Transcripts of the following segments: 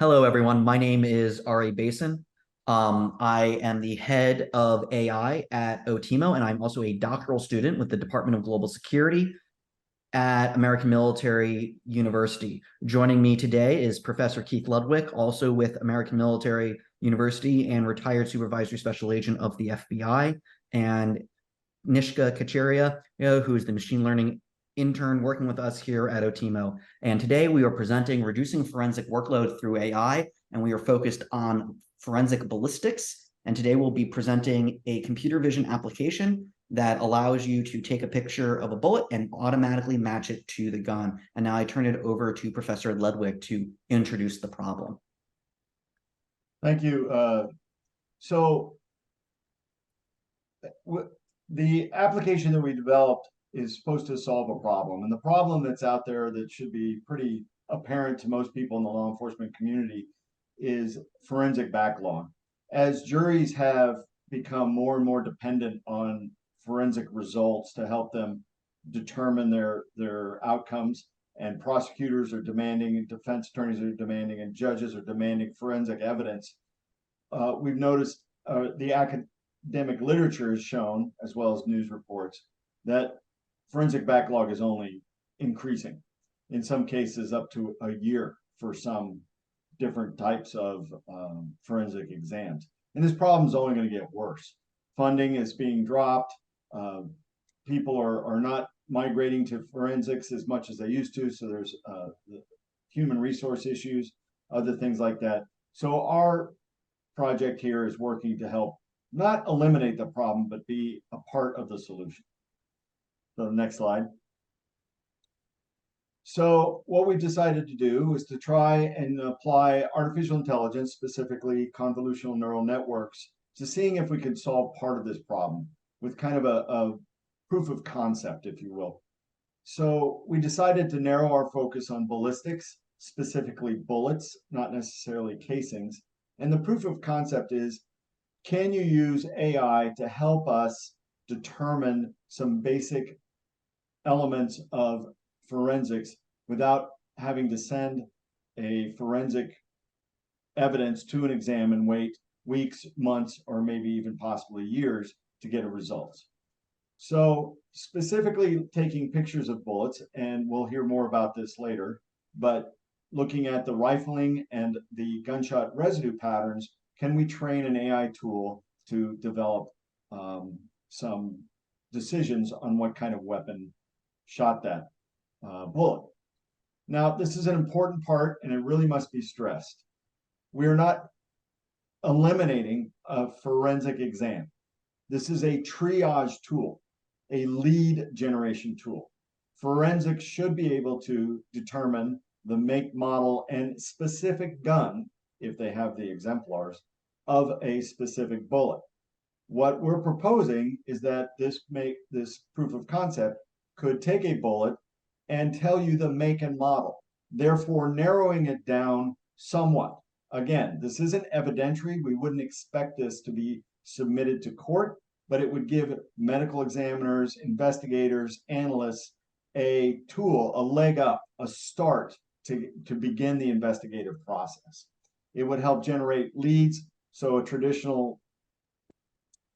Hello, everyone. My name is Ari Basin. I am the head of AI at OTIMO, and I'm also a doctoral student with the Department of Global Security at American Military University. Joining me today is Professor Keith Ludwig, also with American Military University and retired supervisory special agent of the FBI, and Nishka Kacharia, who is the machine learning intern working with us here at OTIMO. And today we are presenting reducing forensic workload through AI, and we are focused on forensic ballistics. And today we'll be presenting a computer vision application that allows you to take a picture of a bullet and automatically match it to the gun. And now I turn it over to Professor Ludwig to introduce the problem. Thank you. So the application that we developed is supposed to solve a problem. And the problem that's out there that should be pretty apparent to most people in the law enforcement community is forensic backlog. As juries have become more and more dependent on forensic results to help them determine their outcomes, and prosecutors are demanding, and defense attorneys are demanding, and judges are demanding forensic evidence, we've noticed the academic literature has shown, as well as news reports, that forensic backlog is only increasing. In some cases, up to a year for some different types of forensic exams. And this problem is only going to get worse. Funding is being dropped. People are not migrating to forensics as much as they used to. So there's human resource issues, other things like that. So our project here is working to help not eliminate the problem, but be a part of the solution. So the next slide. So what we decided to do is to try and apply artificial intelligence, specifically convolutional neural networks, to seeing if we could solve part of this problem with kind of a proof of concept, if you will. So we decided to narrow our focus on ballistics, specifically bullets, not necessarily casings. And the proof of concept is, can you use AI to help us determine some basic elements of forensics without having to send a forensic evidence to an exam and wait weeks, months, or maybe even possibly years to get a result? So specifically taking pictures of bullets, and we'll hear more about this later, but looking at the rifling and the gunshot residue patterns, can we train an AI tool to develop some decisions on what kind of weapon shot that bullet? Now, this is an important part, and it really must be stressed. We are not eliminating a forensic exam. This is a triage tool, a lead generation tool. Forensics should be able to determine the make, model, and specific gun, if they have the exemplars, of a specific bullet. What we're proposing is that this proof of concept could take a bullet and tell you the make and model, therefore narrowing it down somewhat. Again, this isn't evidentiary. We wouldn't expect this to be submitted to court, but it would give medical examiners, investigators, analysts a tool, a leg up, a start to begin the investigative process. It would help generate leads. So a traditional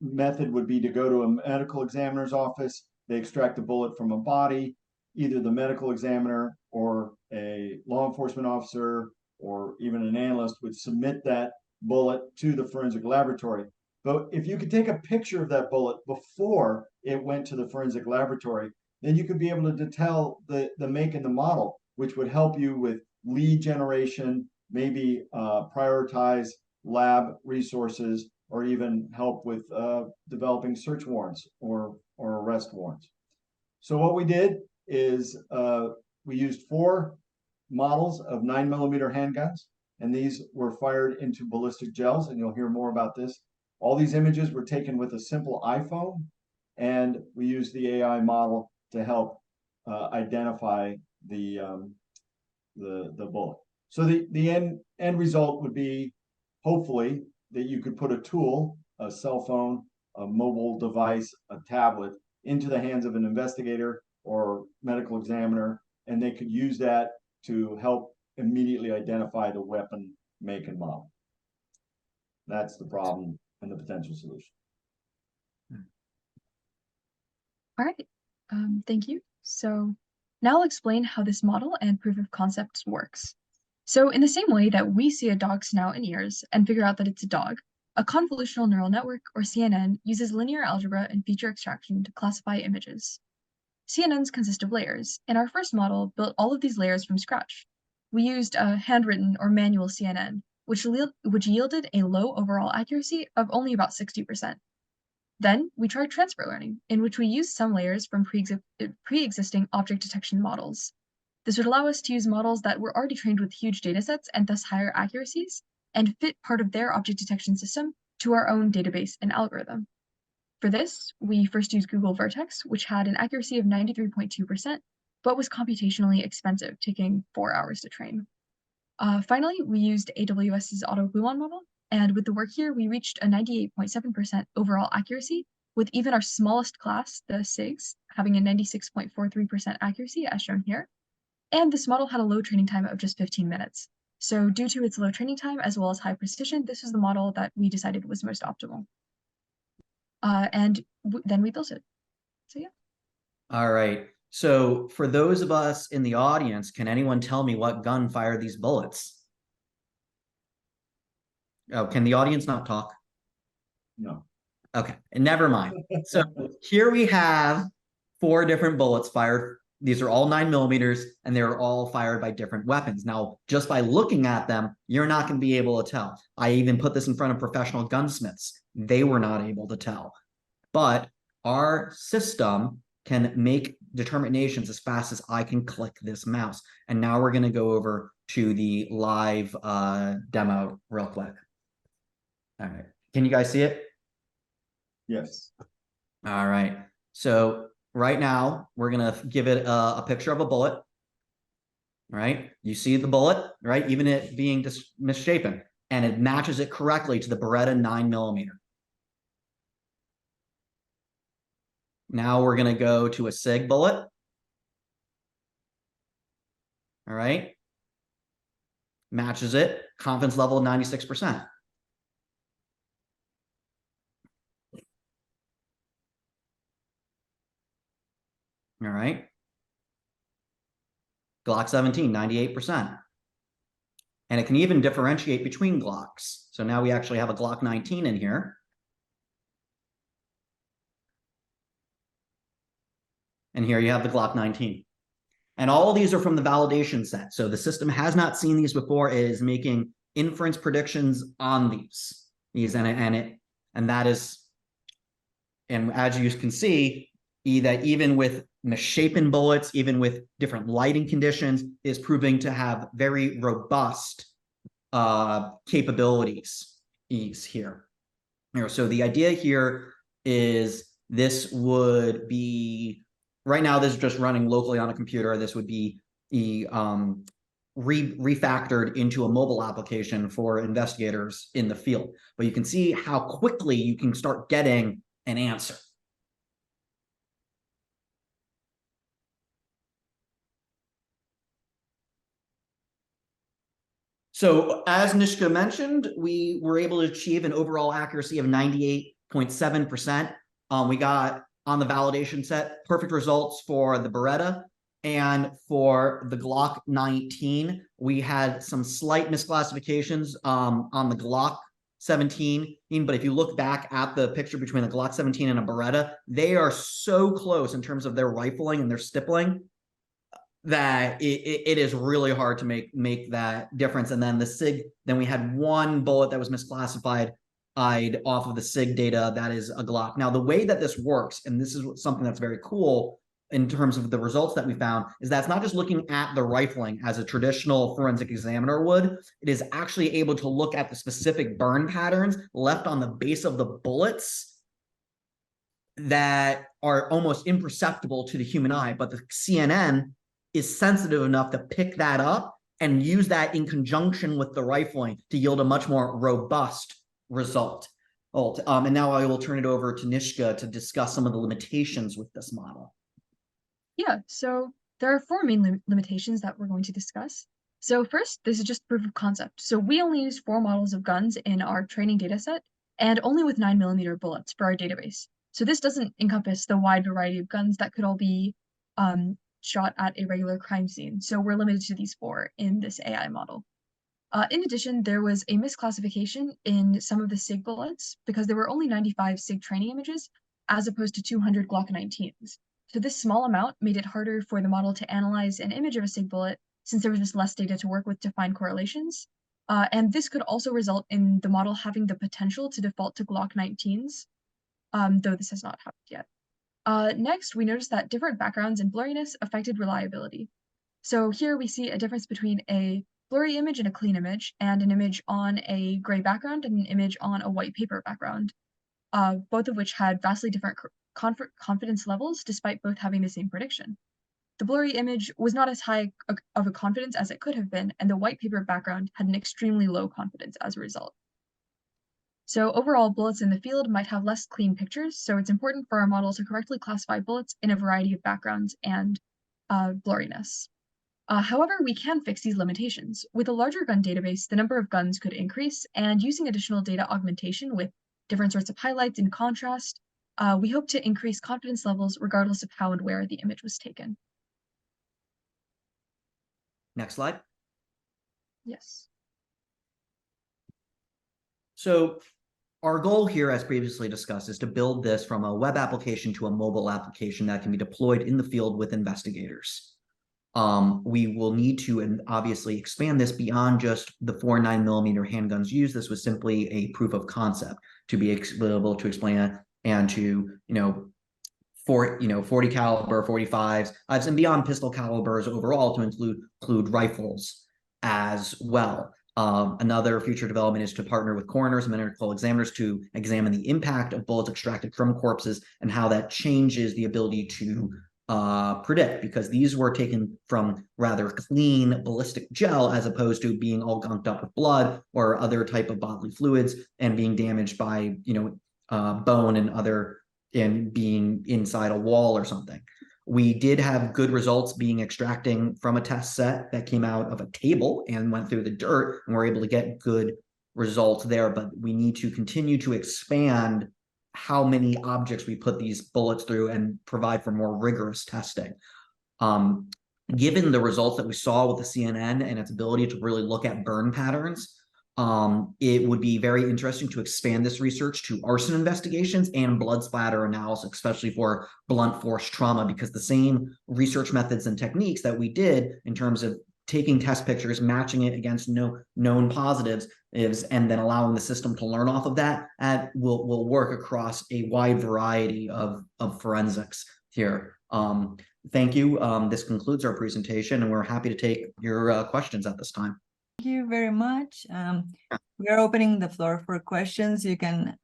method would be to go to a medical examiner's office. They extract a bullet from a body. Either the medical examiner or a law enforcement officer or even an analyst would submit that bullet to the forensic laboratory. But if you could take a picture of that bullet before it went to the forensic laboratory, then you could be able to tell the make and the model, which would help you with lead generation, maybe prioritize lab resources, or even help with developing search warrants or arrest warrants. So what we did is we used 4 models of 9mm handguns, and these were fired into ballistic gels, and you'll hear more about this. All these images were taken with a simple iPhone, and we used the AI model to help identify the bullet. So the end result would be, hopefully, that you could put a tool, a cell phone, a mobile device, a tablet, into the hands of an investigator or medical examiner, and they could use that to help immediately identify the weapon make, and model. That's the problem and the potential solution. All right, thank you. So now I'll explain how this model and proof of concept works. So in the same way that we see a dog's snout and ears and figure out that it's a dog, a convolutional neural network, or CNN, uses linear algebra and feature extraction to classify images. CNNs consist of layers, and our first model built all of these layers from scratch. We used a handwritten or manual CNN, which yielded a low overall accuracy of only about 60%. Then we tried transfer learning, in which we used some layers from pre-existing object detection models. This would allow us to use models that were already trained with huge datasets and thus higher accuracies, and fit part of their object detection system to our own database and algorithm. For this, we first used Google Vertex, which had an accuracy of 93.2%, but was computationally expensive, taking 4 hours to train. Finally, we used AWS's AutoGluon model, and with the work here, we reached a 98.7% overall accuracy, with even our smallest class, the SIGs, having a 96.43% accuracy, as shown here. And this model had a low training time of just 15 minutes. So due to its low training time, as well as high precision, this was the model that we decided was most optimal. Then we built it. So yeah. All right. So for those of us in the audience, can anyone tell me what gun fired these bullets? Oh, can the audience not talk? No. Okay, and never mind. So here we have 4 different bullets fired. These are all 9mm, and they're all fired by different weapons. Now, just by looking at them, you're not going to be able to tell. I even put this in front of professional gunsmiths. They were not able to tell. But our system can make determinations as fast as I can click this mouse. And now we're going to go over to the live demo real quick. All right. Can you guys see it? Yes. All right. So right now, we're going to give it a picture of a bullet. Right? You see the bullet, right? Even it being misshapen. And it matches it correctly to the Beretta 9mm. Now we're going to go to a SIG bullet. All right. Matches it. Confidence level 96%. All right. Glock 17, 98%. And it can even differentiate between Glocks. So now we actually have a Glock 19 in here. And here you have the Glock 19. And all of these are from the validation set. So the system has not seen these before. It is making inference predictions on these. And that is, and as you can see, that even with misshapen bullets, even with different lighting conditions, is proving to have very robust capabilities here. So the idea here is this would be, right now this is just running locally on a computer. This would be refactored into a mobile application for investigators in the field. But you can see how quickly you can start getting an answer. So as Nishka mentioned, we were able to achieve an overall accuracy of 98.7%. We got on the validation set perfect results for the Beretta, and for the Glock 19, we had some slight misclassifications on the Glock 17. But if you look back at the picture between the Glock 17 and a Beretta, they are so close in terms of their rifling and their stippling that it is really hard to make that difference. And then the SIG, then we had one bullet that was misclassified off of the SIG data. That is a Glock. Now, the way that this works, and this is something that's very cool in terms of the results that we found, is that it's not just looking at the rifling as a traditional forensic examiner would. It is actually able to look at the specific burn patterns left on the base of the bullets that are almost imperceptible to the human eye. But the CNN is sensitive enough to pick that up and use that in conjunction with the rifling to yield a much more robust result. And now I will turn it over to Nishka to discuss some of the limitations with this model. Yeah, so there are 4 main limitations that we're going to discuss. So first, this is just proof of concept. So we only used 4 models of guns in our training data set, and only with 9mm bullets for our database. So this doesn't encompass the wide variety of guns that could all be shot at a regular crime scene. So we're limited to these 4 in this AI model. In addition, there was a misclassification in some of the SIG bullets because there were only 95 SIG training images as opposed to 200 Glock 19s. So this small amount made it harder for the model to analyze an image of a SIG bullet since there was just less data to work with to find correlations. And this could also result in the model having the potential to default to Glock 19s, though this has not happened yet. Next, we noticed that different backgrounds and blurriness affected reliability. So here we see a difference between a blurry image and a clean image, and an image on a gray background and an image on a white paper background, both of which had vastly different confidence levels despite both having the same prediction. The blurry image was not as high of a confidence as it could have been, and the white paper background had an extremely low confidence as a result. So overall, bullets in the field might have less clean pictures, so it's important for our model to correctly classify bullets in a variety of backgrounds and blurriness. However, we can fix these limitations. With a larger gun database, the number of guns could increase, and using additional data augmentation with different sorts of highlights and contrast, we hope to increase confidence levels regardless of how and where the image was taken. Next slide. Yes. So our goal here, as previously discussed, is to build this from a web application to a mobile application that can be deployed in the field with investigators. We will need to obviously expand this beyond just the 4 9mm handguns used. This was simply a proof of concept to be able to explain it and to, 40 caliber, 45s, and beyond pistol calibers overall to include rifles as well. Another future development is to partner with coroners and medical examiners to examine the impact of bullets extracted from corpses and how that changes the ability to predict, because these were taken from rather clean ballistic gel as opposed to being all gunked up with blood or other type of bodily fluids and being damaged by bone and being inside a wall or something. We did have good results being extracting from a test set that came out of a table and went through the dirt, and we're able to get good results there, but we need to continue to expand how many objects we put these bullets through and provide for more rigorous testing. Given the results that we saw with the CNN and its ability to really look at burn patterns, it would be very interesting to expand this research to arson investigations and blood splatter analysis, especially for blunt force trauma, because the same research methods and techniques that we did in terms of taking test pictures, matching it against known positives, and then allowing the system to learn off of that, will work across a wide variety of forensics here. Thank you. This concludes our presentation, and we're happy to take your questions at this time. Thank you very much. We are opening the floor for questions. You can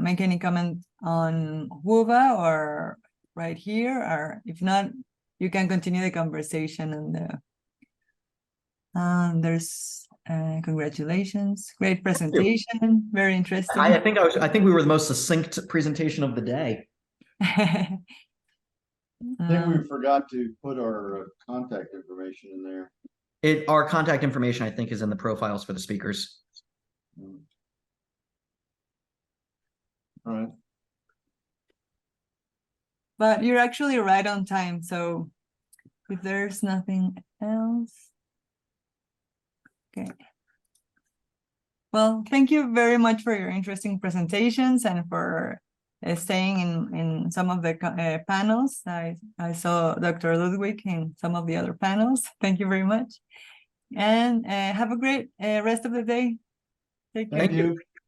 make any comment on WUVA or right here, or if not, you can continue the conversation on the there's congratulations, great presentation, very interesting. I think we were the most succinct presentation of the day. I think we forgot to put our contact information in there. Our contact information, I think, is in the profiles for the speakers. All right. But you're actually right on time. So if there's nothing else. Okay. Well, thank you very much for your interesting presentations and for staying in some of the panels. I saw Dr. Ludwig in some of the other panels. Thank you very much. And have a great rest of the day. Take care. Thank you.